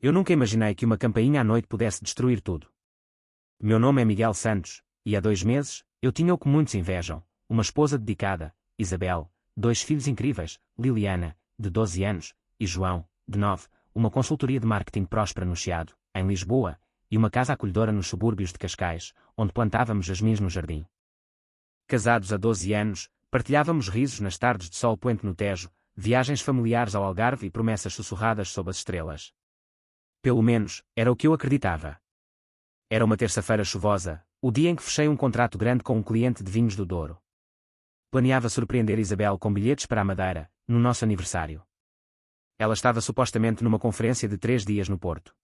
Eu nunca imaginei que uma campainha à noite pudesse destruir tudo. Meu nome é Miguel Santos, e há 2 meses, eu tinha o que muitos invejam, uma esposa dedicada, Isabel, 2 filhos incríveis, Liliana, de 12 anos, e João, de 9, uma consultoria de marketing próspera no Chiado, em Lisboa, e uma casa acolhedora nos subúrbios de Cascais, onde plantávamos jasmins no jardim. Casados há 12 anos, partilhávamos risos nas tardes de sol poente no Tejo, viagens familiares ao Algarve e promessas sussurradas sob as estrelas. Pelo menos, era o que eu acreditava. Era uma terça-feira chuvosa, o dia em que fechei um contrato grande com um cliente de vinhos do Douro. Planeava surpreender Isabel com bilhetes para a Madeira, no nosso aniversário. Ela estava supostamente numa conferência de 3 dias no Porto.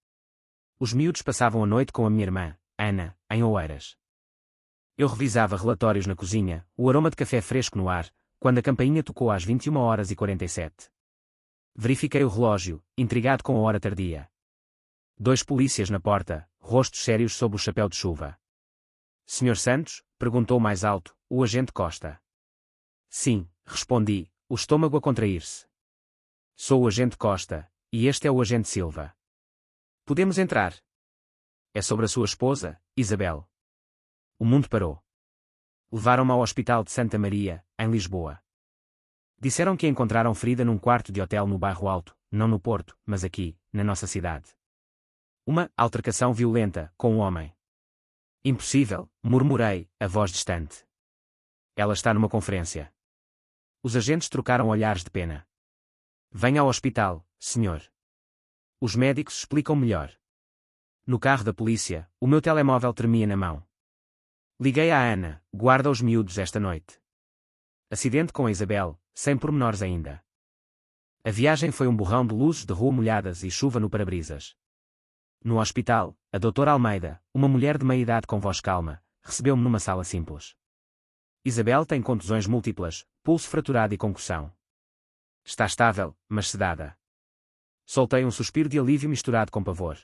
Os miúdos passavam a noite com a minha irmã, Ana, em Oeiras. Eu revisava relatórios na cozinha, o aroma de café fresco no ar, quando a campainha tocou às 21h47. Verifiquei o relógio, intrigado com a hora tardia. 2 polícias na porta, rostos sérios sob o chapéu de chuva. Senhor Santos? Perguntou mais alto, o agente Costa. Sim, respondi, o estômago a contrair-se. Sou o agente Costa, e este é o agente Silva. Podemos entrar. É sobre a sua esposa, Isabel. O mundo parou. Levaram-me ao Hospital de Santa Maria, em Lisboa. Disseram que a encontraram ferida num quarto de hotel no Bairro Alto, não no Porto, mas aqui, na nossa cidade. Uma altercação violenta, com um homem. Impossível, murmurei, a voz distante. Ela está numa conferência. Os agentes trocaram olhares de pena. Venha ao hospital, senhor. Os médicos explicam melhor. No carro da polícia, o meu telemóvel tremia na mão. Liguei à Ana, guarda os miúdos esta noite. Acidente com a Isabel, sem pormenores ainda. A viagem foi um borrão de luzes de rua molhadas e chuva no para-brisas. No hospital, a doutora Almeida, uma mulher de meia-idade com voz calma, recebeu-me numa sala simples. Isabel tem contusões múltiplas, pulso fraturado e concussão. Está estável, mas sedada. Soltei um suspiro de alívio misturado com pavor.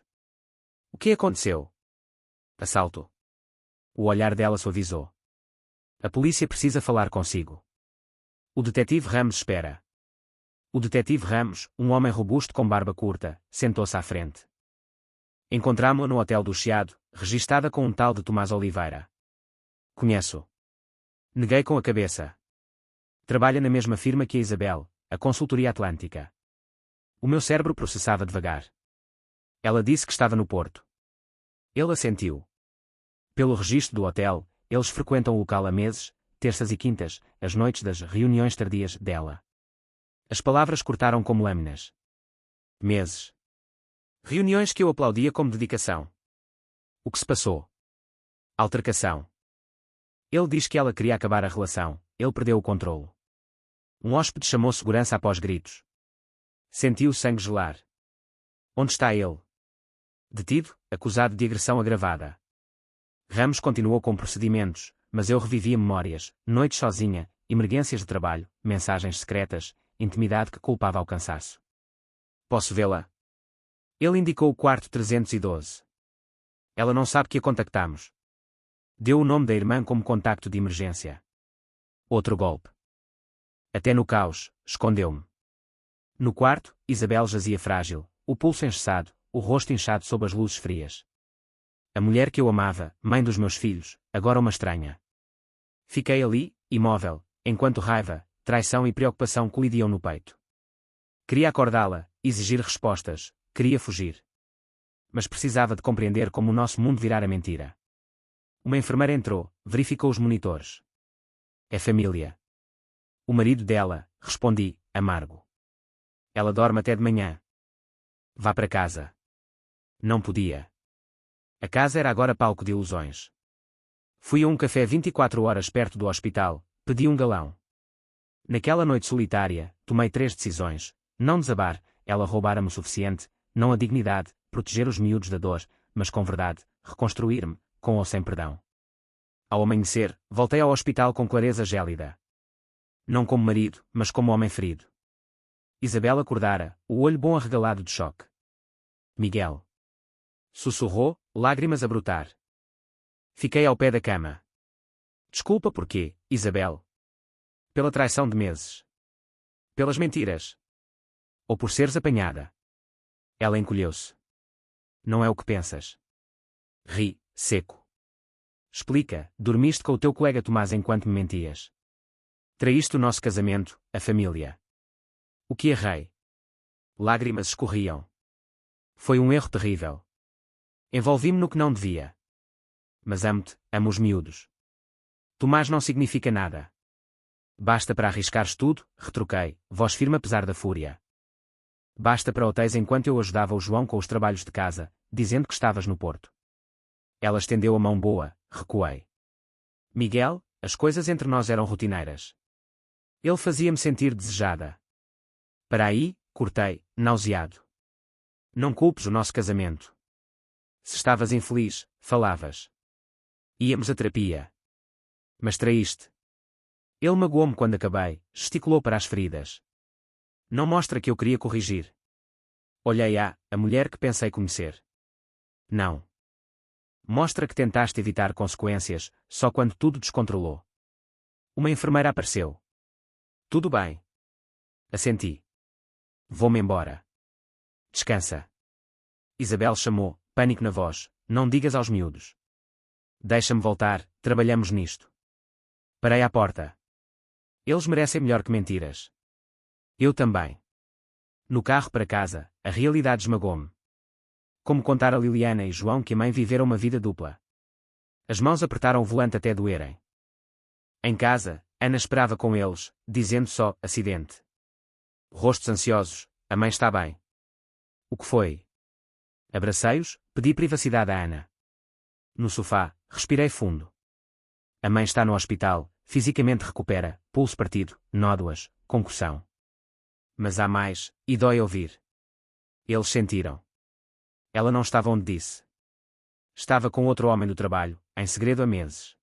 O que aconteceu? Assalto. O olhar dela suavizou. A polícia precisa falar consigo. O detetive Ramos espera. O detetive Ramos, um homem robusto com barba curta, sentou-se à frente. Encontramo-a no Hotel do Chiado, registada com um tal de Tomás Oliveira. Conheço. Neguei com a cabeça. Trabalha na mesma firma que a Isabel, a Consultoria Atlântica. O meu cérebro processava devagar. Ela disse que estava no Porto. Ele assentiu. Pelo registro do hotel, eles frequentam o local há meses, terças e quintas, as noites das reuniões tardias dela. As palavras cortaram como lâminas. Meses. Reuniões que eu aplaudia como dedicação. O que se passou? Altercação. Ele diz que ela queria acabar a relação, ele perdeu o controlo. Um hóspede chamou segurança após gritos. Sentiu o sangue gelar. Onde está ele? Detido, acusado de agressão agravada. Ramos continuou com procedimentos, mas eu revivia memórias, noites sozinha, emergências de trabalho, mensagens secretas, intimidade que culpava ao cansaço. Posso vê-la? Ele indicou o quarto 312. Ela não sabe que a contactamos. Deu o nome da irmã como contacto de emergência. Outro golpe. Até no caos, escondeu-me. No quarto, Isabel jazia frágil, o pulso engessado, o rosto inchado sob as luzes frias. A mulher que eu amava, mãe dos meus filhos, agora uma estranha. Fiquei ali, imóvel, enquanto raiva, traição e preocupação colidiam no peito. Queria acordá-la, exigir respostas, queria fugir. Mas precisava de compreender como o nosso mundo virara mentira. Uma enfermeira entrou, verificou os monitores. É família. O marido dela, respondi, amargo. Ela dorme até de manhã. Vá para casa. Não podia. A casa era agora palco de ilusões. Fui a um café 24 horas perto do hospital, pedi um galão. Naquela noite solitária, tomei 3 decisões: não desabar, ela roubara-me o suficiente, não a dignidade, proteger os miúdos da dor, mas com verdade, reconstruir-me, com ou sem perdão. Ao amanhecer, voltei ao hospital com clareza gélida. Não como marido, mas como homem ferido. Isabel acordara, o olho bom arregalado de choque. Miguel. Sussurrou, lágrimas a brotar. Fiquei ao pé da cama. Desculpa por quê, Isabel? Pela traição de meses. Pelas mentiras. Ou por seres apanhada. Ela encolheu-se. Não é o que pensas. Ri, seco. Explica, dormiste com o teu colega Tomás enquanto me mentias. Traíste o nosso casamento, a família. O que errei? Lágrimas escorriam. Foi um erro terrível. Envolvi-me no que não devia. Mas amo-te, amo os miúdos. Tomás não significa nada. Basta para arriscares tudo, retruquei, voz firme apesar da fúria. Basta para hotéis enquanto eu ajudava o João com os trabalhos de casa, dizendo que estavas no Porto. Ela estendeu a mão boa, recuei. Miguel, as coisas entre nós eram rotineiras. Ele fazia-me sentir desejada. Para aí, cortei, nauseado. Não culpes o nosso casamento. Se estavas infeliz, falavas. Íamos a terapia. Mas traíste. Ele magoou-me quando acabei, gesticulou para as feridas. Não mostra que eu queria corrigir. Olhei a mulher que pensei conhecer. Não. Mostra que tentaste evitar consequências, só quando tudo descontrolou. Uma enfermeira apareceu. Tudo bem. Assenti. Vou-me embora. Descansa. Isabel chamou, pânico na voz, não digas aos miúdos. Deixa-me voltar, trabalhamos nisto. Parei à porta. Eles merecem melhor que mentiras. Eu também. No carro para casa, a realidade esmagou-me. Como contar a Liliana e João que a mãe viveram uma vida dupla. As mãos apertaram o volante até doerem. Em casa, Ana esperava com eles, dizendo só, acidente. Rostos ansiosos, a mãe está bem. O que foi? Abracei-os, pedi privacidade a Ana. No sofá, respirei fundo. A mãe está no hospital, fisicamente recupera, pulso partido, nódoas, concussão. Mas há mais, e dói ouvir. Eles sentiram. Ela não estava onde disse. Estava com outro homem no trabalho, em segredo há meses.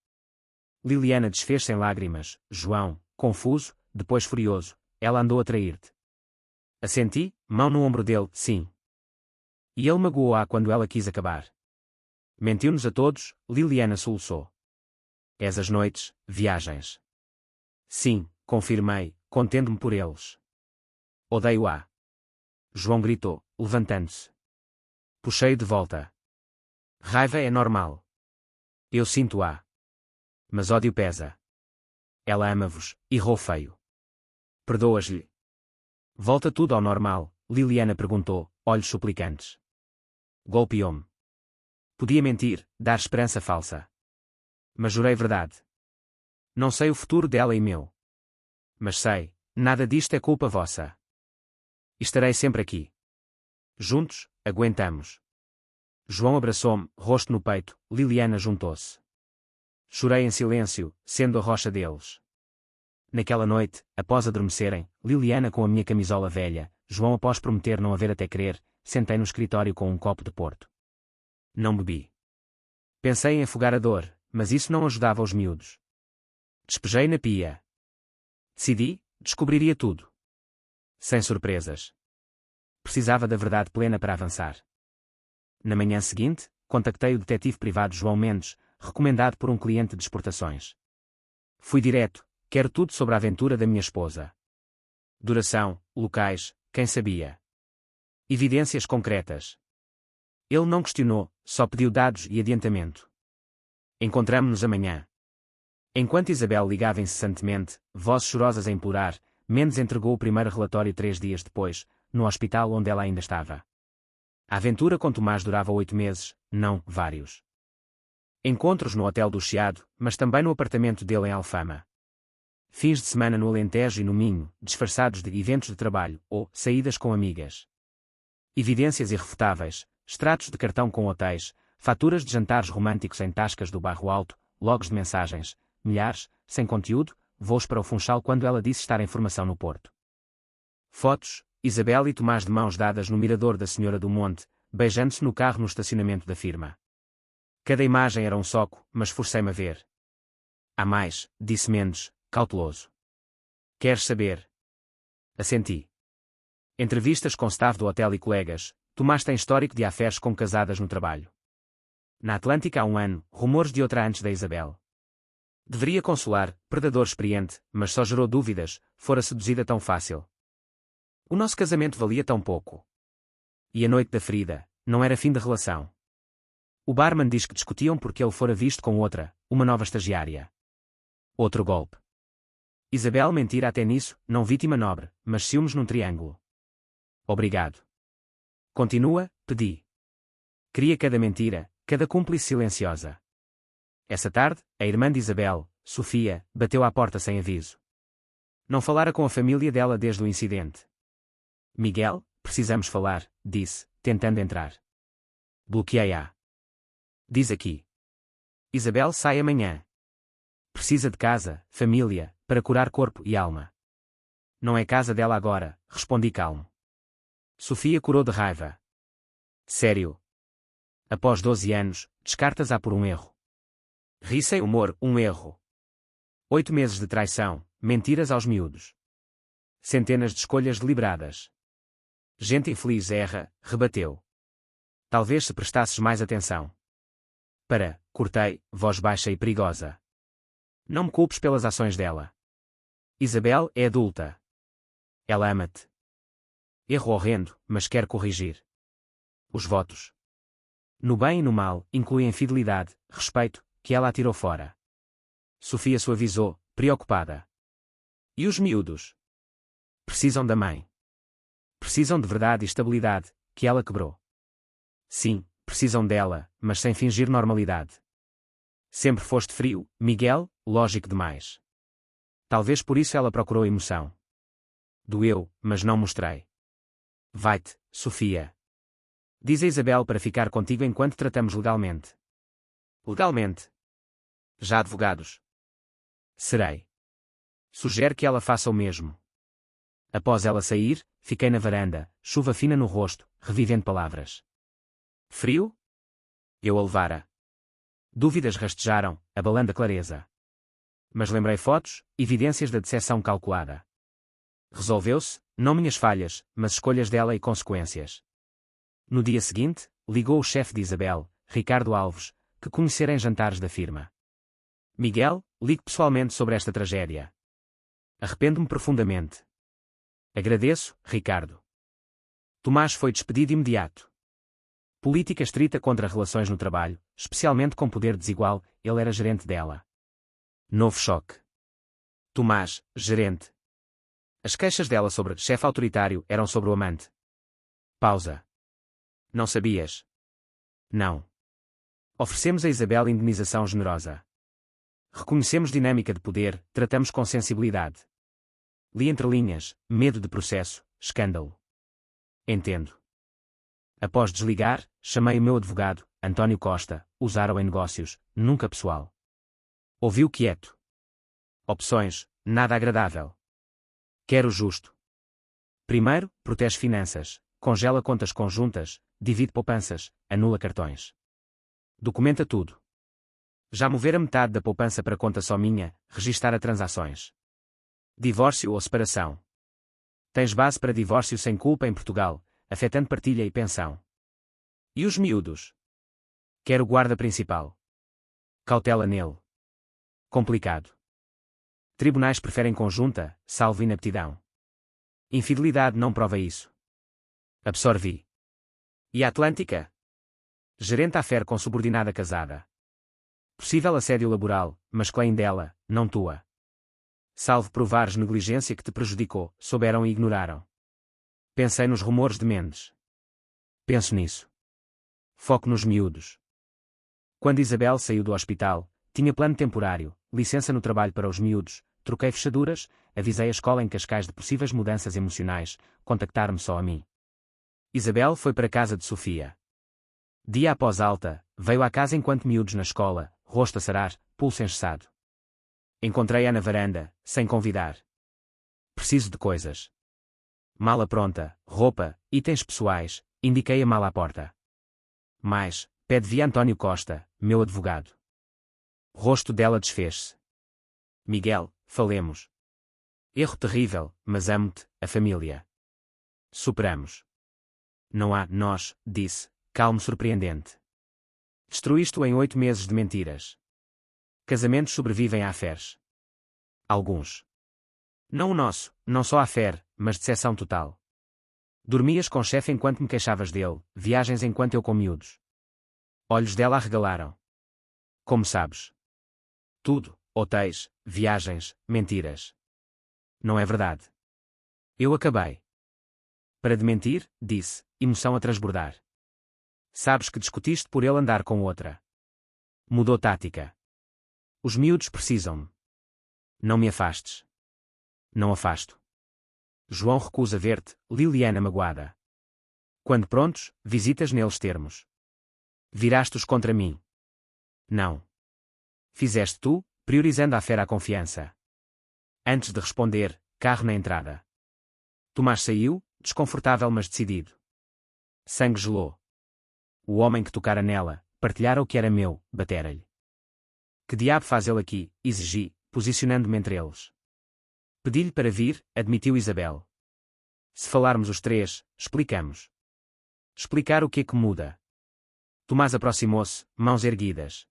Liliana desfez-se em lágrimas, João, confuso, depois furioso, ela andou a trair-te. Assenti, mão no ombro dele, sim. E ele magoou-a quando ela quis acabar. Mentiu-nos a todos, Liliana soluçou. És as noites, viagens. Sim, confirmei, contendo-me por eles. Odeio-a. João gritou, levantando-se. Puxei-o de volta. Raiva é normal. Eu sinto-a. Mas ódio pesa. Ela ama-vos, errou feio. Perdoas-lhe. Volta tudo ao normal, Liliana perguntou, olhos suplicantes. Golpeou-me. Podia mentir, dar esperança falsa. Mas jurei verdade. Não sei o futuro dela e meu. Mas sei, nada disto é culpa vossa. Estarei sempre aqui. Juntos, aguentamos. João abraçou-me, rosto no peito, Liliana juntou-se. Chorei em silêncio, sendo a rocha deles. Naquela noite, após adormecerem, Liliana com a minha camisola velha, João após prometer não haver até querer, sentei no escritório com um copo de porto. Não bebi. Pensei em afogar a dor, mas isso não ajudava os miúdos. Despejei na pia. Decidi, descobriria tudo. Sem surpresas. Precisava da verdade plena para avançar. Na manhã seguinte, contactei o detetive privado João Mendes, recomendado por um cliente de exportações. Fui direto, quero tudo sobre a aventura da minha esposa. Duração, locais, quem sabia. Evidências concretas. Ele não questionou, só pediu dados e adiantamento. Encontramo-nos amanhã. Enquanto Isabel ligava incessantemente, vozes chorosas a implorar, Mendes entregou o primeiro relatório 3 dias depois, no hospital onde ela ainda estava. A aventura com Tomás durava 8 meses, não, vários. Encontros no hotel do Chiado, mas também no apartamento dele em Alfama. Fins de semana no Alentejo e no Minho, disfarçados de eventos de trabalho, ou saídas com amigas. Evidências irrefutáveis, extratos de cartão com hotéis, faturas de jantares românticos em tascas do Bairro Alto, logos de mensagens, milhares, sem conteúdo, voos para o Funchal quando ela disse estar em formação no Porto. Fotos, Isabel e Tomás de mãos dadas no mirador da Senhora do Monte, beijando-se no carro no estacionamento da firma. Cada imagem era um soco, mas forcei-me a ver. Há mais, disse Mendes, cauteloso. Queres saber? Assenti. Entrevistas com staff do hotel e colegas, Tomás tem histórico de affaires com casadas no trabalho. Na Atlântica há um ano, rumores de outra antes da Isabel. Deveria consolar, predador experiente, mas só gerou dúvidas, fora seduzida tão fácil. O nosso casamento valia tão pouco. E a noite da ferida, não era fim de relação. O barman diz que discutiam porque ele fora visto com outra, uma nova estagiária. Outro golpe. Isabel mentira até nisso, não vítima nobre, mas ciúmes num triângulo. Obrigado. Continua, pedi. Queria cada mentira, cada cúmplice silenciosa. Essa tarde, a irmã de Isabel, Sofia, bateu à porta sem aviso. Não falara com a família dela desde o incidente. Miguel, precisamos falar, disse, tentando entrar. Bloqueei-a. Diz aqui. Isabel sai amanhã. Precisa de casa, família, para curar corpo e alma. Não é casa dela agora, respondi calmo. Sofia curou de raiva. Sério? Após 12 anos, descartas-a por um erro. Ri sem humor, um erro. 8 meses de traição, mentiras aos miúdos. Centenas de escolhas deliberadas. Gente infeliz erra, rebateu. Talvez se prestasses mais atenção. Cortei, voz baixa e perigosa. Não me culpes pelas ações dela. Isabel é adulta. Ela ama-te. Erro horrendo, mas quer corrigir. Os votos. No bem e no mal, incluem fidelidade, respeito, que ela atirou fora. Sofia suavizou, preocupada. E os miúdos? Precisam da mãe. Precisam de verdade e estabilidade, que ela quebrou. Sim, precisam dela, mas sem fingir normalidade. Sempre foste frio, Miguel, lógico demais. Talvez por isso ela procurou emoção. Doeu, mas não mostrei. Vai-te, Sofia. Diz a Isabel para ficar contigo enquanto tratamos legalmente. Legalmente? Já advogados? Serei. Sugere que ela faça o mesmo. Após ela sair, fiquei na varanda, chuva fina no rosto, revivendo palavras. Frio? Eu a levara. Dúvidas rastejaram, abalando a clareza. Mas lembrei fotos, evidências da decepção calculada. Resolveu-se, não minhas falhas, mas escolhas dela e consequências. No dia seguinte, ligou o chefe de Isabel, Ricardo Alves, que conhecera em jantares da firma. Miguel, ligue pessoalmente sobre esta tragédia. Arrependo-me profundamente. Agradeço, Ricardo. Tomás foi despedido imediato. Política estrita contra relações no trabalho, especialmente com poder desigual, ele era gerente dela. Novo choque. Tomás, gerente. As queixas dela sobre chefe autoritário eram sobre o amante. Pausa. Não sabias? Não. Oferecemos a Isabel indenização generosa. Reconhecemos dinâmica de poder, tratamos com sensibilidade. Li entre linhas, medo de processo, escândalo. Entendo. Após desligar, chamei o meu advogado, António Costa, usara-o em negócios, nunca pessoal. Ouviu quieto. Opções, nada agradável. Quero justo. Primeiro, protege finanças, congela contas conjuntas, divide poupanças, anula cartões. Documenta tudo. Já mover a metade da poupança para conta só minha, registar transações. Divórcio ou separação. Tens base para divórcio sem culpa em Portugal, afetando partilha e pensão. E os miúdos? Quero guarda principal. Cautela nele. Complicado. Tribunais preferem conjunta, salvo inaptidão. Infidelidade não prova isso. Absorvi. E a Atlântica? Gerente afere com subordinada casada. Possível assédio laboral, mas claim dela, não tua. Salvo provares negligência que te prejudicou, souberam e ignoraram. Pensei nos rumores de Mendes. Penso nisso. Foco nos miúdos. Quando Isabel saiu do hospital, tinha plano temporário, licença no trabalho para os miúdos, troquei fechaduras, avisei a escola em Cascais de possíveis mudanças emocionais, contactar-me só a mim. Isabel foi para a casa de Sofia. Dia após alta, veio à casa enquanto miúdos na escola, rosto a sarar, pulso engessado. Encontrei-a na varanda, sem convidar. Preciso de coisas. Mala pronta, roupa, itens pessoais, indiquei a mala à porta. Mais, pede via António Costa, meu advogado. O rosto dela desfez-se. Miguel, falemos. Erro terrível, mas amo-te, a família. Superamos. Não há, nós, disse, calmo surpreendente. Destruíste-o em 8 meses de mentiras. Casamentos sobrevivem à affaires. Alguns. Não o nosso, não só a affaire, mas decepção total. Dormias com o chefe enquanto me queixavas dele, viagens enquanto eu com miúdos. Olhos dela arregalaram. Como sabes? Tudo, hotéis, viagens, mentiras. Não é verdade. Eu acabei. Para de mentir, disse, emoção a transbordar. Sabes que discutiste por ele andar com outra. Mudou tática. Os miúdos precisam-me. Não me afastes. Não afasto. João recusa ver-te, Liliana magoada. Quando prontos, visitas neles termos. Viraste-os contra mim. Não. Fizeste tu, priorizando a fera à confiança. Antes de responder, carro na entrada. Tomás saiu, desconfortável mas decidido. Sangue gelou. O homem que tocara nela, partilhara o que era meu, batera-lhe. Que diabo faz ele aqui, exigi, posicionando-me entre eles. Pedi-lhe para vir, admitiu Isabel. Se falarmos os três, explicamos. Explicar o que é que muda. Tomás aproximou-se, mãos erguidas.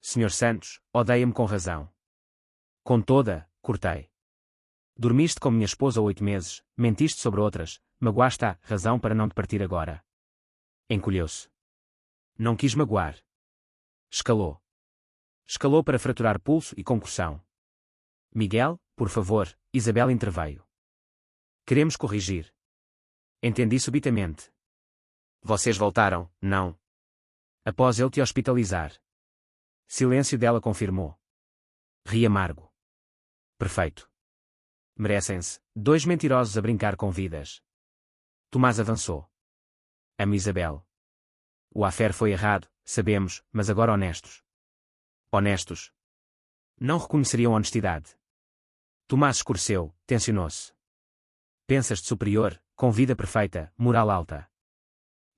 Senhor Santos, odeia-me com razão. Com toda, cortei. Dormiste com minha esposa 8 meses, mentiste sobre outras, magoaste a razão para não te partir agora. Encolheu-se. Não quis magoar. Escalou. Escalou para fraturar pulso e concussão. Miguel, por favor, Isabel interveio. Queremos corrigir. Entendi subitamente. Vocês voltaram, não? Após ele te hospitalizar. Silêncio dela confirmou. Ri amargo. Perfeito. Merecem-se, 2 mentirosos a brincar com vidas. Tomás avançou. Amo Isabel. O affair foi errado, sabemos, mas agora honestos. Honestos. Não reconheceriam honestidade. Tomás escureceu, tensionou-se. Pensas-te superior, com vida perfeita, moral alta.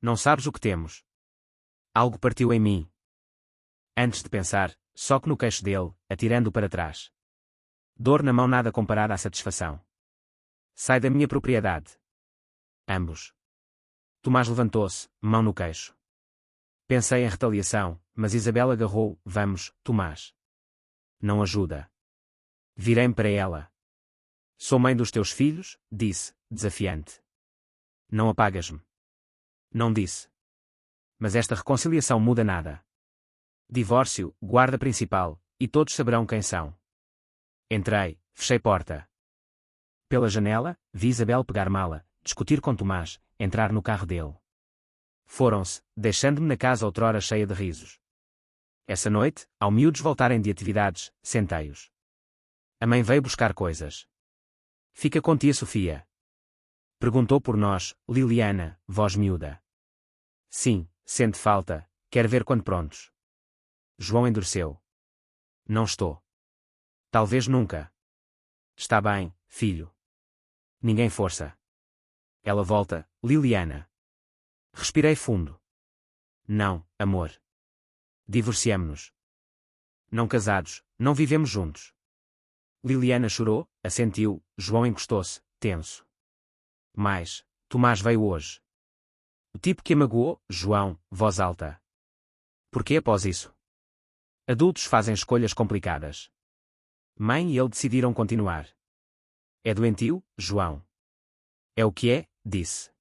Não sabes o que temos. Algo partiu em mim. Antes de pensar, só que no queixo dele, atirando-o para trás. Dor na mão nada comparada à satisfação. Sai da minha propriedade. Ambos. Tomás levantou-se, mão no queixo. Pensei em retaliação, mas Isabel agarrou, vamos, Tomás. Não ajuda. Virei-me para ela. Sou mãe dos teus filhos, disse, desafiante. Não apagas-me. Não disse. Mas esta reconciliação muda nada. Divórcio, guarda principal, e todos saberão quem são. Entrei, fechei porta. Pela janela, vi Isabel pegar mala, discutir com Tomás, entrar no carro dele. Foram-se, deixando-me na casa outrora cheia de risos. Essa noite, ao miúdos voltarem de atividades, sentei-os. A mãe veio buscar coisas. Fica com tia Sofia. Perguntou por nós, Liliana, voz miúda. Sim, sente falta, quer ver quando prontos. João endureceu. Não estou. Talvez nunca. Está bem, filho. Ninguém força. Ela volta, Liliana. Respirei fundo. Não, amor. Divorciamo-nos. Não casados, não vivemos juntos. Liliana chorou, assentiu, João encostou-se, tenso. Mas, Tomás veio hoje. O tipo que a magoou, João, voz alta. Por que após isso? Adultos fazem escolhas complicadas. Mãe e ele decidiram continuar. É doentio, João. É o que é, disse.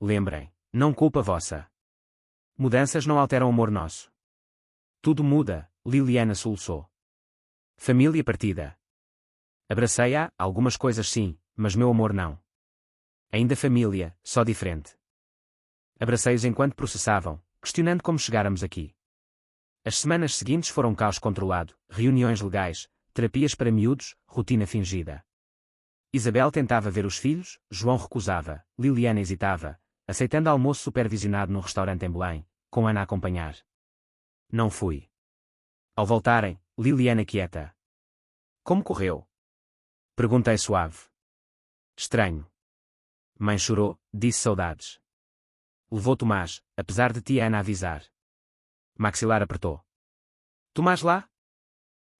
Lembrem, não culpa vossa. Mudanças não alteram o amor nosso. Tudo muda, Liliana soluçou. Família partida. Abracei-a, algumas coisas sim, mas meu amor não. Ainda família, só diferente. Abracei-os enquanto processavam, questionando como chegáramos aqui. As semanas seguintes foram caos controlado, reuniões legais, terapias para miúdos, rotina fingida. Isabel tentava ver os filhos, João recusava, Liliana hesitava, aceitando almoço supervisionado num restaurante em Belém, com Ana a acompanhar. Não fui. Ao voltarem, Liliana quieta. Como correu? Perguntei suave. Estranho. Mãe chorou, disse saudades. Levou Tomás, apesar de tia Ana avisar. Maxilar apertou. Tomás lá?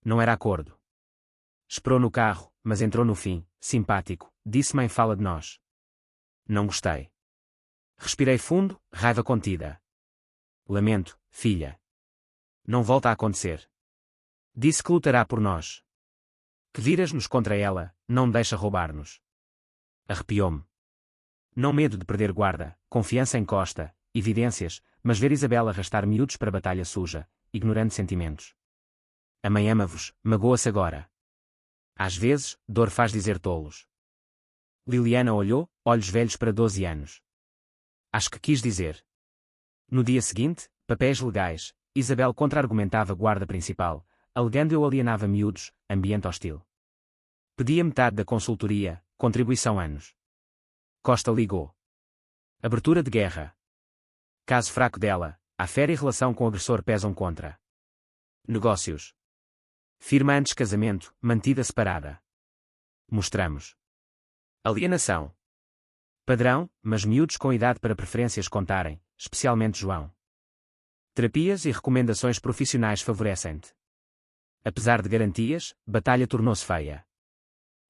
Não era acordo. Esperou no carro, mas entrou no fim, simpático, disse mãe fala de nós. Não gostei. Respirei fundo, raiva contida. Lamento, filha. Não volta a acontecer. Disse que lutará por nós. Que viras-nos contra ela, não deixa roubar-nos. Arrepiou-me. Não medo de perder guarda, confiança em Costa, evidências, mas ver Isabel arrastar miúdos para batalha suja, ignorando sentimentos. A mãe ama-vos, magoa-se agora. Às vezes, dor faz dizer tolos. Liliana olhou, olhos velhos para 12 anos. Acho que quis dizer. No dia seguinte, papéis legais, Isabel contra-argumentava guarda principal, alegando eu alienava miúdos, ambiente hostil. Pedia metade da consultoria, contribuição anos. Costa ligou. Abertura de guerra. Caso fraco dela, afere e relação com o agressor pesam contra. Negócios. Firma antes casamento, mantida separada. Mostramos. Alienação. Padrão, mas miúdos com idade para preferências contarem, especialmente João. Terapias e recomendações profissionais favorecem-te. Apesar de garantias, batalha tornou-se feia.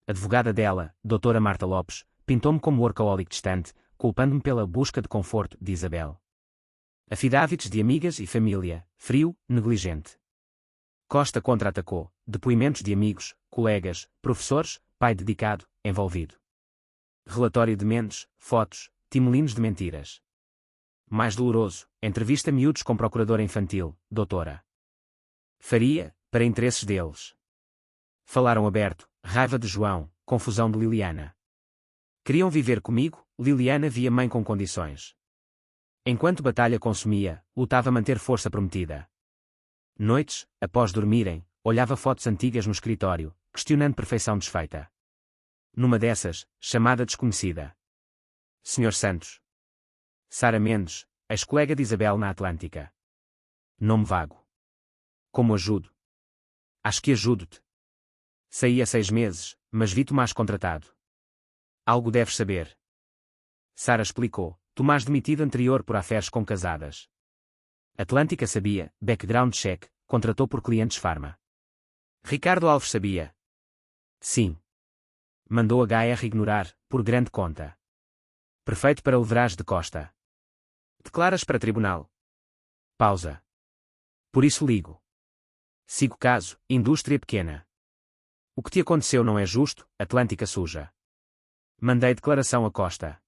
Advogada dela, doutora Marta Lopes, pintou-me como workaholic distante, culpando-me pela busca de conforto de Isabel. Afidávites de amigas e família, frio, negligente. Costa contra-atacou, depoimentos de amigos, colegas, professores, pai dedicado, envolvido. Relatório de mentes, fotos, timolinos de mentiras. Mais doloroso, entrevista miúdos com procuradora infantil, doutora Faria, para interesses deles. Falaram aberto, raiva de João, confusão de Liliana. Queriam viver comigo, Liliana via mãe com condições. Enquanto batalha consumia, lutava a manter força prometida. Noites, após dormirem, olhava fotos antigas no escritório, questionando perfeição desfeita. Numa dessas, chamada desconhecida. Sr. Santos. Sara Mendes, ex-colega de Isabel na Atlântica. Nome vago. Como ajudo? Acho que ajudo-te. Saí há 6 meses, mas vi Tomás contratado. Algo deves saber. Sara explicou, Tomás demitido anterior por aferes com casadas. Atlântica sabia, background check, contratou por clientes farma. Ricardo Alves sabia. Sim. Mandou HR ignorar, por grande conta. Perfeito para leveragem de Costa. Declaras para tribunal. Pausa. Por isso ligo. Sigo caso, indústria pequena. O que te aconteceu não é justo, Atlântica suja. Mandei declaração a Costa.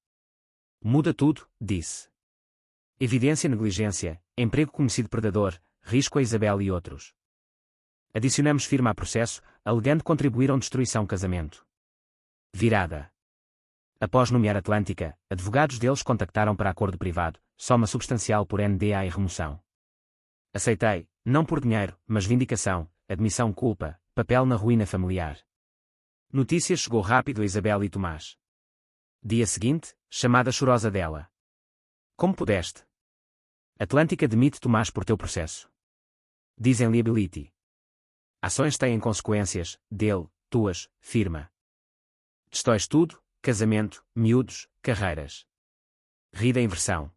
Muda tudo, disse. Evidência negligência, emprego conhecido predador, risco a Isabel e outros. Adicionamos firma a processo, alegando contribuíram destruição casamento. Virada. Após nomear Atlântica, advogados deles contactaram para acordo privado, soma substancial por NDA e remoção. Aceitei, não por dinheiro, mas vindicação, admissão culpa, papel na ruína familiar. Notícias chegou rápido a Isabel e Tomás. Dia seguinte, chamada chorosa dela. Como pudeste? Atlântica demite Tomás por teu processo. Dizem liability. Ações têm consequências, dele, tuas, firma. Destróis tudo, casamento, miúdos, carreiras. Ri da inversão.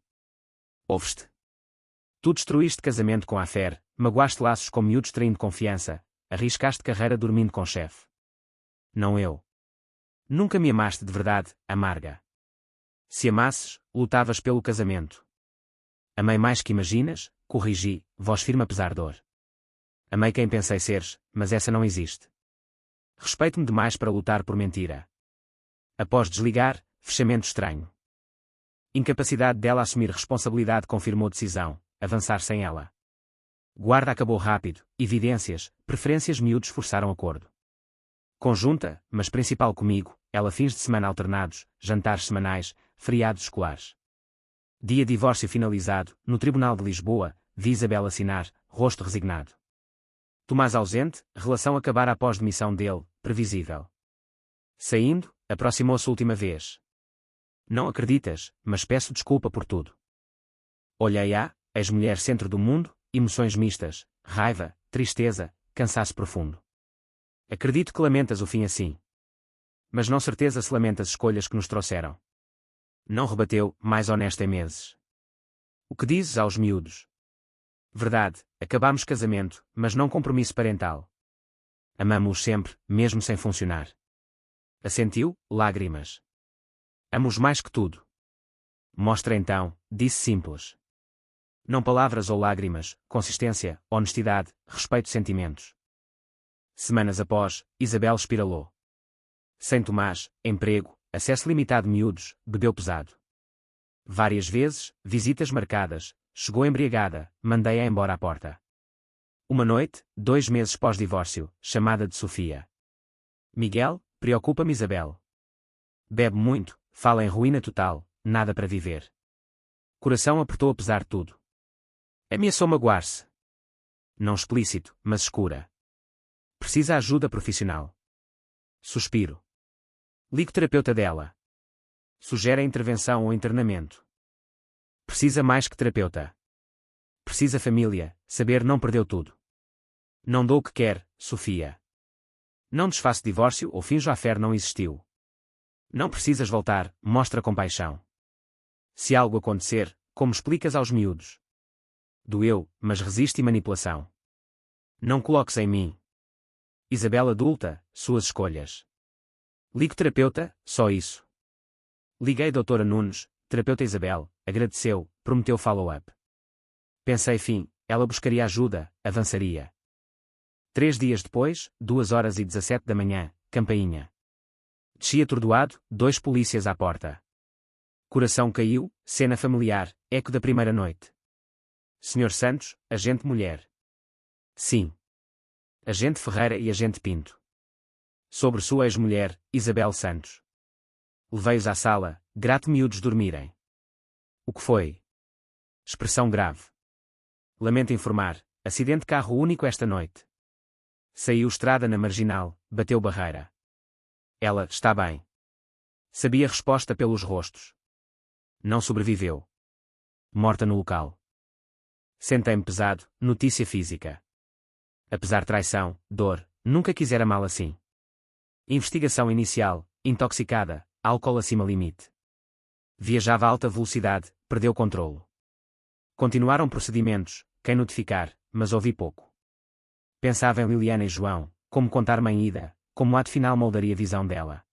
Ouves-te. Tu destruíste casamento com a fé, magoaste laços com miúdos traindo confiança, arriscaste carreira dormindo com chefe. Não eu. Nunca me amaste de verdade, amarga. Se amasses, lutavas pelo casamento. Amei mais que imaginas, corrigi, voz firme apesar dor. Amei quem pensei seres, mas essa não existe. Respeito-me demais para lutar por mentira. Após desligar, fechamento estranho. Incapacidade dela assumir responsabilidade confirmou decisão, avançar sem ela. Guarda acabou rápido, evidências, preferências miúdos forçaram acordo. Conjunta, mas principal comigo, ela fins de semana alternados, jantares semanais, feriados escolares. Dia divórcio finalizado, no Tribunal de Lisboa, vi Isabel assinar, rosto resignado. Tomás ausente, relação acabar após demissão dele, previsível. Saindo, aproximou-se última vez. Não acreditas, mas peço desculpa por tudo. Olhei-a, ex-mulher centro do mundo, emoções mistas, raiva, tristeza, cansaço profundo. Acredito que lamentas o fim assim. Mas não certeza se lamentas escolhas que nos trouxeram. Não rebateu, mais honesta em meses. O que dizes aos miúdos? Verdade, acabámos casamento, mas não compromisso parental. Amamo-os sempre, mesmo sem funcionar. Assentiu, lágrimas. Amo-os mais que tudo. Mostra então, disse simples. Não palavras ou lágrimas, consistência, honestidade, respeito sentimentos. Semanas após, Isabel espiralou. Sem Tomás, emprego, acesso limitado miúdos, bebeu pesado. Várias vezes, visitas marcadas, chegou embriagada, mandei-a embora à porta. Uma noite, 2 meses pós-divórcio, chamada de Sofia. Miguel, preocupa-me Isabel. Bebe muito, fala em ruína total, nada para viver. Coração apertou apesar de tudo. Ameaçou magoar-se. Não explícito, mas escura. Precisa ajuda profissional. Suspiro. Ligo terapeuta dela. Sugere a intervenção ou internamento. Precisa mais que terapeuta. Precisa família, saber não perdeu tudo. Não dou o que quer, Sofia. Não desfaço divórcio ou finjo a fé não existiu. Não precisas voltar, mostra compaixão. Se algo acontecer, como explicas aos miúdos? Doeu, mas resiste e manipulação. Não coloques em mim. Isabel adulta, suas escolhas. Ligo terapeuta, só isso. Liguei doutora Nunes, terapeuta Isabel, agradeceu, prometeu follow-up. Pensei fim, ela buscaria ajuda, avançaria. 3 dias depois, 2h17 da manhã, campainha. Desci atordoado, 2 polícias à porta. Coração caiu, cena familiar, eco da primeira noite. Senhor Santos, agente mulher. Sim. Agente Ferreira e agente Pinto. Sobre sua ex-mulher, Isabel Santos. Levei-os à sala, grato miúdos dormirem. O que foi? Expressão grave. Lamento informar, acidente carro único esta noite. Saiu estrada na marginal, bateu barreira. Ela, está bem. Sabia a resposta pelos rostos. Não sobreviveu. Morta no local. Sentei-me pesado, notícia física. Apesar de traição, dor, nunca quisera mal assim. Investigação inicial, intoxicada, álcool acima limite. Viajava a alta velocidade, perdeu controlo. Continuaram procedimentos, quem notificar, mas ouvi pouco. Pensava em Liliana e João, como contar mãe ida, como ato final moldaria a visão dela.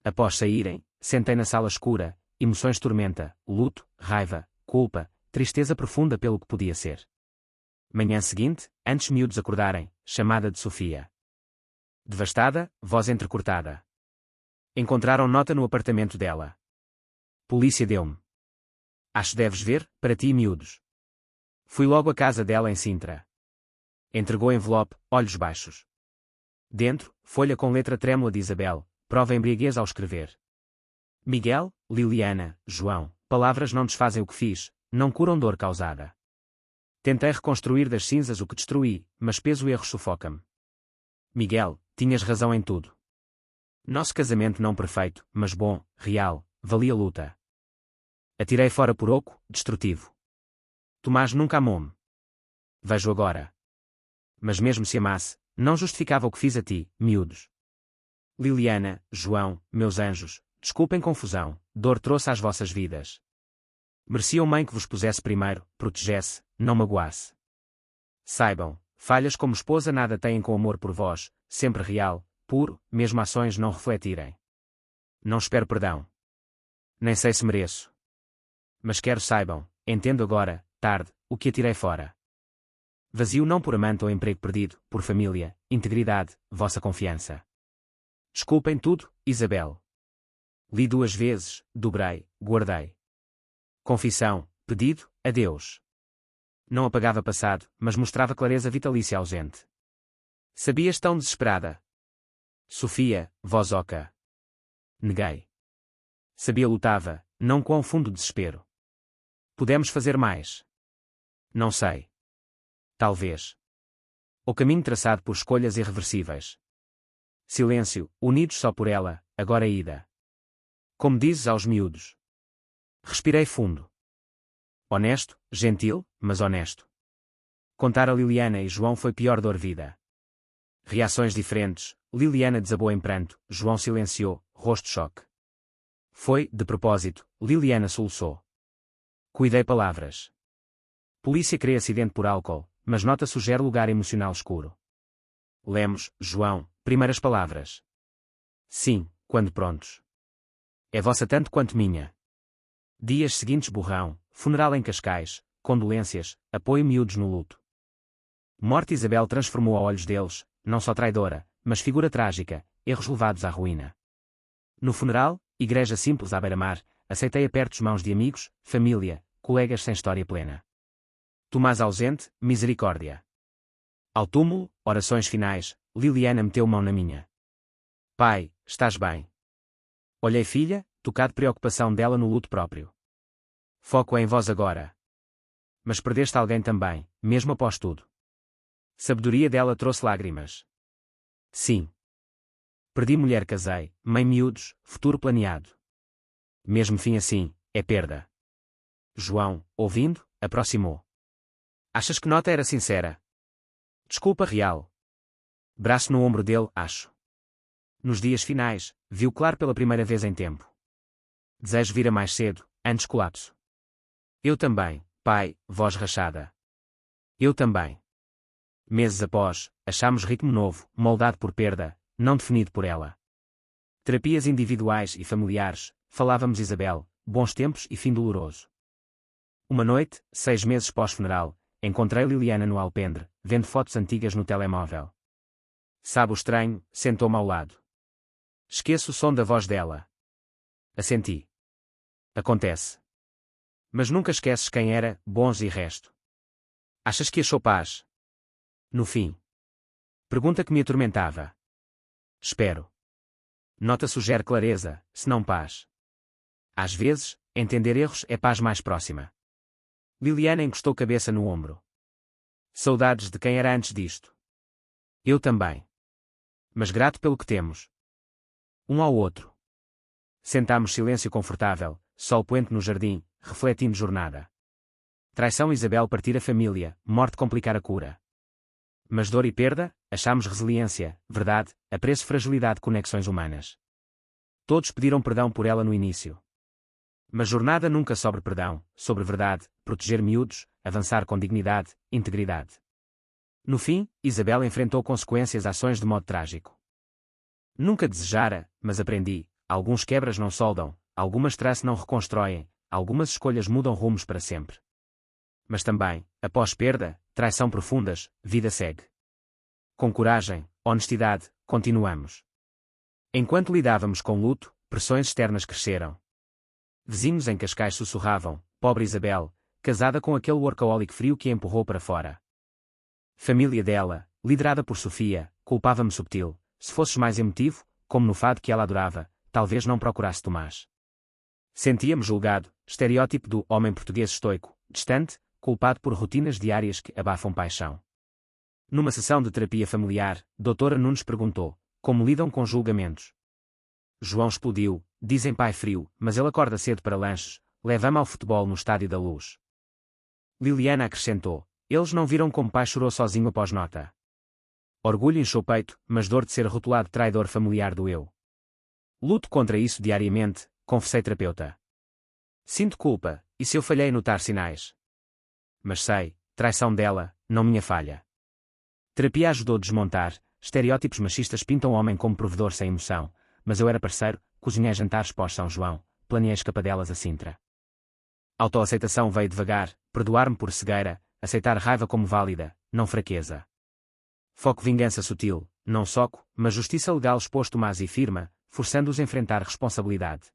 Após saírem, sentei na sala escura, emoções tormenta, luto, raiva, culpa, tristeza profunda pelo que podia ser. Manhã seguinte, antes miúdos acordarem, chamada de Sofia. Devastada, voz entrecortada. Encontraram nota no apartamento dela. Polícia deu-me. Acho deves ver, para ti e miúdos. Fui logo à casa dela em Sintra. Entregou envelope, olhos baixos. Dentro, folha com letra trêmula de Isabel, prova embriaguez ao escrever. Miguel, Liliana, João, palavras não desfazem o que fiz, não curam dor causada. Tentei reconstruir das cinzas o que destruí, mas peso erro sufoca-me. Miguel, tinhas razão em tudo. Nosso casamento não perfeito, mas bom, real, valia a luta. Atirei fora por oco, destrutivo. Tomás nunca amou-me. Vejo agora. Mas mesmo se amasse, não justificava o que fiz a ti, miúdos. Liliana, João, meus anjos, desculpem confusão, dor trouxe às vossas vidas. Mereciam mãe que vos pusesse primeiro, protegesse, não magoasse. Saibam, falhas como esposa nada têm com amor por vós, sempre real, puro, mesmo ações não refletirem. Não espero perdão. Nem sei se mereço. Mas quero saibam, entendo agora, tarde, o que atirei fora. Vazio não por amante ou emprego perdido, por família, integridade, vossa confiança. Desculpem tudo, Isabel. Li 2 vezes, dobrei, guardei. Confissão, pedido, adeus. Não apagava passado, mas mostrava clareza vitalícia ausente. Sabias tão desesperada? Sofia, voz oca. Neguei. Sabia lutava, não com fundo desespero. Podemos fazer mais? Não sei. Talvez. O caminho traçado por escolhas irreversíveis. Silêncio, unidos só por ela, agora ida. Como dizes aos miúdos. Respirei fundo. Honesto, gentil, mas honesto. Contar a Liliana e João foi pior dor vida. Reações diferentes, Liliana desabou em pranto, João silenciou, rosto choque. Foi, de propósito, Liliana soluçou. Cuidei palavras. Polícia crê acidente por álcool, mas nota sugere lugar emocional escuro. Lemos, João, primeiras palavras. Sim, quando prontos. É vossa tanto quanto minha. Dias seguintes borrão, funeral em Cascais, condolências, apoio miúdos no luto. Morte Isabel transformou a olhos deles, não só traidora, mas figura trágica, erros levados à ruína. No funeral, igreja simples à beira-mar, aceitei apertos mãos de amigos, família, colegas sem história plena. Tomás ausente, misericórdia. Ao túmulo, orações finais, Liliana meteu mão na minha. Pai, estás bem? Olhei filha, tocado preocupação dela no luto próprio. Foco é em vós agora. Mas perdeste alguém também, mesmo após tudo. Sabedoria dela trouxe lágrimas. Sim. Perdi mulher, casei, mãe, miúdos, futuro planeado. Mesmo fim assim, é perda. João, ouvindo, aproximou. Achas que nota era sincera? Desculpa real. Braço no ombro dele, acho. Nos dias finais, viu claro pela primeira vez em tempo. Desejo vir a mais cedo, antes colapso. Eu também, pai, voz rachada. Eu também. Meses após, achamos ritmo novo, moldado por perda, não definido por ela. Terapias individuais e familiares, falávamos Isabel, bons tempos e fim doloroso. Uma noite, 6 meses pós-funeral, encontrei Liliana no alpendre, vendo fotos antigas no telemóvel. Sabe o estranho, sentou-me ao lado. Esqueço o som da voz dela. Assenti. Acontece. Mas nunca esqueces quem era, bons e resto. Achas que achou paz? No fim. Pergunta que me atormentava. Espero. Nota sugere clareza, se não paz. Às vezes, entender erros é paz mais próxima. Liliana encostou cabeça no ombro. Saudades de quem era antes disto. Eu também. Mas grato pelo que temos. Um ao outro. Sentámos silêncio confortável, sol poente no jardim, refletindo jornada. Traição Isabel partir a família, morte complicar a cura. Mas dor e perda, achamos resiliência, verdade, apreço fragilidade de conexões humanas. Todos pediram perdão por ela no início. Mas jornada nunca sobre perdão, sobre verdade, proteger miúdos, avançar com dignidade, integridade. No fim, Isabel enfrentou consequências ações de modo trágico. Nunca desejara, mas aprendi, alguns quebras não soldam, algumas traços não reconstroem, algumas escolhas mudam rumos para sempre. Mas também, após perda, traição profundas, vida segue. Com coragem, honestidade, continuamos. Enquanto lidávamos com luto, pressões externas cresceram. Vizinhos em Cascais sussurravam, pobre Isabel, casada com aquele workaholic frio que a empurrou para fora. Família dela, liderada por Sofia, culpava-me subtil, se fosses mais emotivo, como no fado que ela adorava, talvez não procurasse Tomás. Sentia-me julgado, estereótipo do homem português estoico, distante, culpado por rotinas diárias que abafam paixão. Numa sessão de terapia familiar, Doutora Nunes perguntou, como lidam com julgamentos? João explodiu, dizem pai frio, mas ele acorda cedo para lanches, leva-me ao futebol no Estádio da Luz. Liliana acrescentou, eles não viram como pai chorou sozinho após nota. Orgulho inchou o peito, mas dor de ser rotulado traidor familiar doeu. Luto contra isso diariamente, confessei terapeuta. Sinto culpa, e se eu falhei em notar sinais? Mas sei, traição dela, não minha falha. Terapia ajudou a desmontar, estereótipos machistas pintam o homem como provedor sem emoção, mas eu era parceiro, cozinhei jantares pós-São João, planeei escapadelas a Sintra. Autoaceitação veio devagar, perdoar-me por cegueira, aceitar raiva como válida, não fraqueza. Foco vingança sutil, não soco, mas justiça legal exposto Tomás e firma, forçando-os a enfrentar responsabilidade.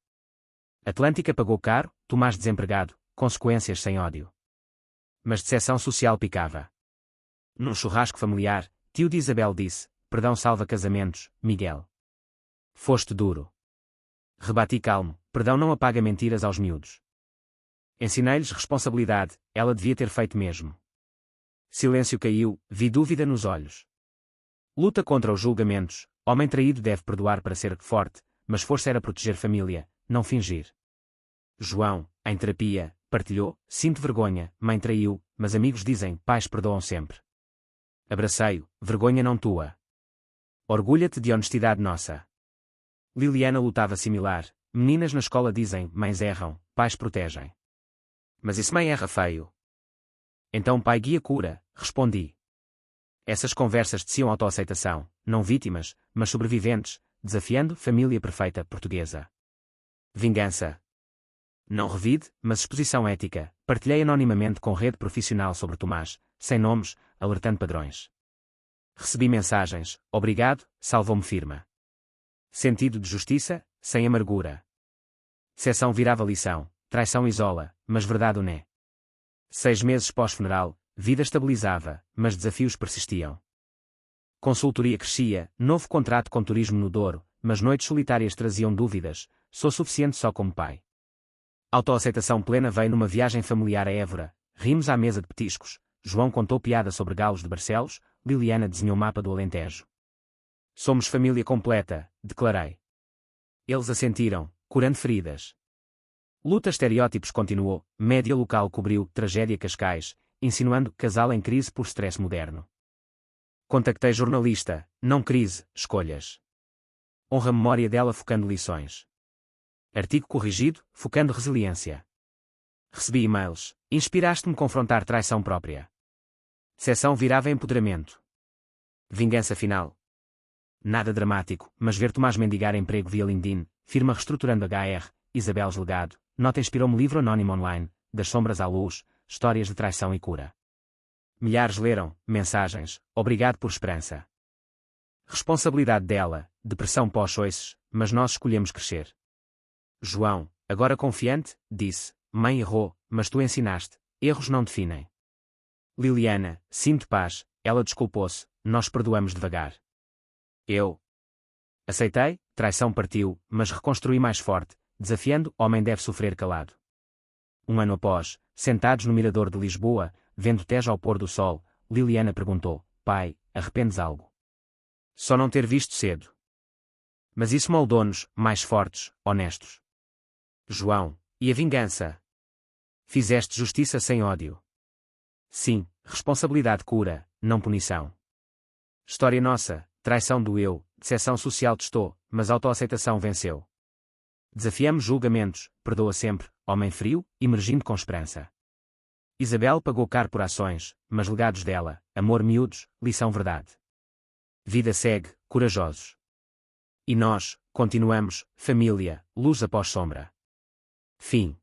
Atlântica pagou caro, Tomás desempregado, consequências sem ódio. Mas decepção social picava. Num churrasco familiar, tio de Isabel disse, perdão salva casamentos, Miguel. Foste duro. Rebati calmo, perdão não apaga mentiras aos miúdos. Ensinei-lhes responsabilidade, ela devia ter feito mesmo. Silêncio caiu, vi dúvida nos olhos. Luta contra os julgamentos, homem traído deve perdoar para ser forte, mas força era proteger família, não fingir. João, em terapia, partilhou, sinto vergonha, mãe traiu, mas amigos dizem, pais perdoam sempre. Abracei-o, vergonha não tua. Orgulha-te de honestidade nossa. Liliana lutava similar, meninas na escola dizem, mães erram, pais protegem. Mas isso mãe erra feio. Então pai guia cura, respondi. Essas conversas teciam autoaceitação, não vítimas, mas sobreviventes, desafiando família perfeita portuguesa. Vingança. Não revide, mas exposição ética, partilhei anonimamente com rede profissional sobre Tomás, sem nomes, alertando padrões. Recebi mensagens, obrigado, salvou-me firma. Sentido de justiça, sem amargura. Seção virava lição, traição isola, mas verdade une. 6 meses pós-funeral, vida estabilizava, mas desafios persistiam. Consultoria crescia, novo contrato com turismo no Douro, mas noites solitárias traziam dúvidas, sou suficiente só como pai. Autoaceitação plena veio numa viagem familiar a Évora, rimos à mesa de petiscos, João contou piada sobre galos de Barcelos, Liliana desenhou mapa do Alentejo. Somos família completa, declarei. Eles assentiram, curando feridas. Luta estereótipos continuou, média local cobriu, tragédia Cascais, insinuando casal em crise por stress moderno. Contactei jornalista, não crise, escolhas. Honra a memória dela focando lições. Artigo corrigido, focando resiliência. Recebi e-mails, inspiraste-me a confrontar traição própria. Seção virava empoderamento. Vingança final. Nada dramático, mas ver Tomás mendigar emprego via LinkedIn, firma reestruturando HR, Isabel Legado, nota inspirou-me livro anónimo online, Das Sombras à Luz, Histórias de Traição e Cura. Milhares leram, mensagens, obrigado por esperança. Responsabilidade dela, depressão pós-choices, mas nós escolhemos crescer. João, agora confiante, disse, mãe errou, mas tu ensinaste, erros não definem. Liliana, sinto paz, ela desculpou-se, nós perdoamos devagar. Eu aceitei, traição partiu, mas reconstruí mais forte, desafiando, homem deve sofrer calado. Um ano após, sentados no mirador de Lisboa, vendo Tejo ao pôr do sol, Liliana perguntou, pai, arrependes algo? Só não ter visto cedo. Mas isso moldou-nos, mais fortes, honestos. João, e a vingança? Fizeste justiça sem ódio. Sim, responsabilidade cura, não punição. História nossa, traição doeu, decepção social testou, mas autoaceitação venceu. Desafiamos julgamentos, perdoa sempre, homem frio, emergindo com esperança. Isabel pagou caro por ações, mas legados dela, amor miúdos, lição verdade. Vida segue, corajosos. E nós, continuamos, família, luz após sombra. Fim.